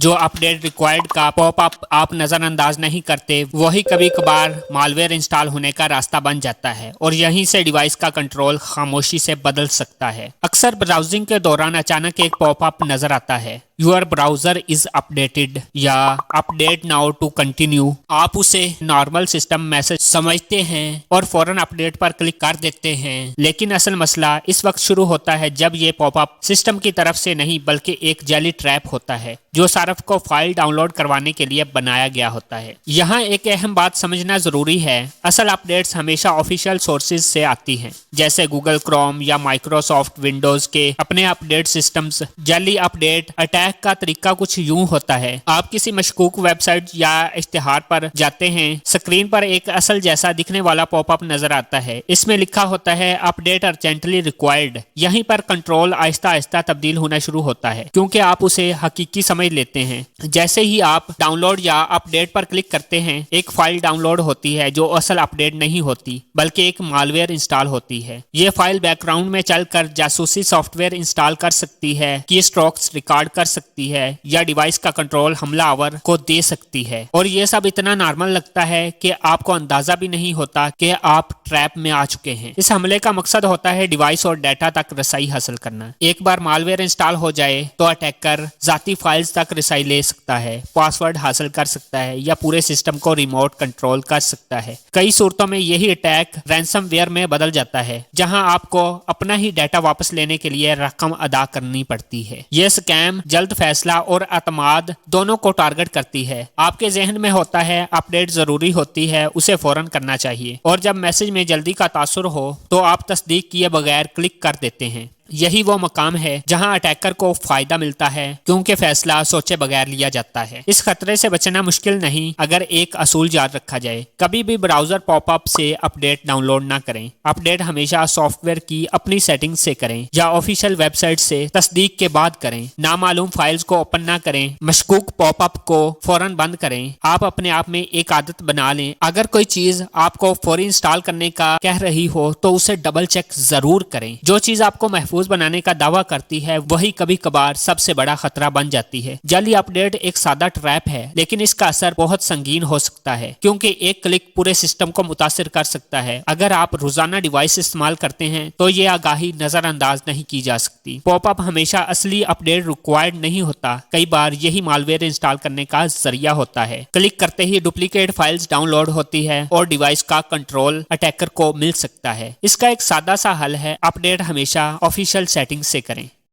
जो update required का pop up आप नजरअंदाज नहीं करते, वही कभी कभार मालवेयर इंस्टॉल होने का रास्ता बन जाता है और यहीं से डिवाइस का कंट्रोल खामोशी से बदल सकता है। अक्सर ब्राउजिंग के दौरान अचानक एक पॉप अप नजर आता है, योर ब्राउजर इज अपडेटेड या अपडेट नाउ टू कंटिन्यू। आप उसे नॉर्मल सिस्टम मैसेज समझते हैं और फौरन अपडेट पर क्लिक कर देते हैं, लेकिन असल मसला इस वक्त शुरू होता है जब ये पॉपअप सिस्टम की तरफ से नहीं बल्कि एक जाली ट्रैप होता है जो सार्फ को फाइल डाउनलोड करवाने के लिए बनाया गया होता है। यहाँ एक अहम बात समझना जरूरी है, असल अपडेट्स हमेशा ऑफिशियल सोर्सेज से आती हैं, जैसे गूगल क्रोम या माइक्रोसॉफ्ट विंडोज के अपने अपडेट सिस्टम्स। जाली अपडेट अटैक का तरीका कुछ यूं होता है, आप किसी मशकूक वेबसाइट या इश्तिहार पर जाते हैं, स्क्रीन पर एक असल जैसा दिखने वाला पॉपअप नजर आता है, इसमें लिखा होता है अपडेट अर्जेंटली रिक्वायर्ड। यहीं पर कंट्रोल आहिस्ता आहिस्ता तब्दील होना शुरू होता है क्योंकि आप उसे हकीकी समझ लेते हैं। जैसे ही आप डाउनलोड या अपडेट पर क्लिक करते हैं, एक फाइल डाउनलोड होती है जो असल अपडेट नहीं होती बल्कि एक मालवेयर इंस्टॉल होती है। ये फाइल बैकग्राउंड में चलकर जासूसी सॉफ्टवेयर इंस्टॉल कर सकती है, की स्ट्रोक्स रिकॉर्ड कर सकती है या डिवाइस का कंट्रोल हमलावर को दे सकती है। और ये सब इतना नॉर्मल लगता है कि आपको अंदाजा भी नहीं होता कि आप ट्रैप में आ चुके हैं। इस हमले का मकसद होता है डिवाइस और डाटा तक रसाई हासिल करना। एक बार मालवेयर इंस्टॉल हो जाए तो अटैकर जाती फाइल्स तक रसाई ले सकता है, पासवर्ड हासिल कर सकता है या पूरे सिस्टम को रिमोट कंट्रोल कर सकता है। कई सूरतों में यही अटैक रैंसमवेयर में बदल जाता है, जहां आपको अपना ही डाटा वापस लेने के लिए रकम अदा करनी पड़ती है। यह स्कैम जल्द फैसला और अतमाद दोनों को टारगेट करती है। आपके जहन में होता है अपडेट जरूरी होती है, उसे फौरन करना चाहिए, और जब मैसेज में जल्दी का तासुर हो तो आप तस्दीक किए बगैर क्लिक कर देते हैं। यही वो मकाम है जहां अटैकर को फायदा मिलता है क्योंकि फैसला सोचे बगैर लिया जाता है। इस खतरे से बचना मुश्किल नहीं अगर एक असूल याद रखा जाए, कभी भी ब्राउजर पॉपअप से अपडेट डाउनलोड ना करें। अपडेट हमेशा सॉफ्टवेयर की अपनी सेटिंग से करें या ऑफिशियल वेबसाइट से तस्दीक के बाद करें। नामालूम फाइल्स को ओपन ना करें, मशकूक पॉपअप को फौरन बंद करें। आप अपने आप में एक आदत बना लें, अगर कोई चीज आपको फौरी इंस्टॉल करने का कह रही हो तो उसे डबल चेक जरूर करें। जो चीज आपको महफूज बनाने का दावा करती है वही कभी कभार सबसे बड़ा खतरा बन जाती है। जाली अपडेट एक सादा ट्रैप है, लेकिन इसका असर बहुत संगीन हो सकता है क्योंकि एक क्लिक पूरे सिस्टम को मुतासिर कर सकता है। अगर आप रोजाना डिवाइस इस्तेमाल करते हैं तो ये आगाही नजरअंदाज नहीं की जा सकती। पॉपअप हमेशा असली अपडेट रिक्वायर्ड नहीं होता, कई बार यही मालवेयर इंस्टॉल करने का जरिया होता है। क्लिक करते ही डुप्लीकेट फाइल्स डाउनलोड होती है और डिवाइस का कंट्रोल अटैकर को मिल सकता है। इसका एक सादा सा हल है, अपडेट हमेशा ऑफिशियल सेटिंग से करें।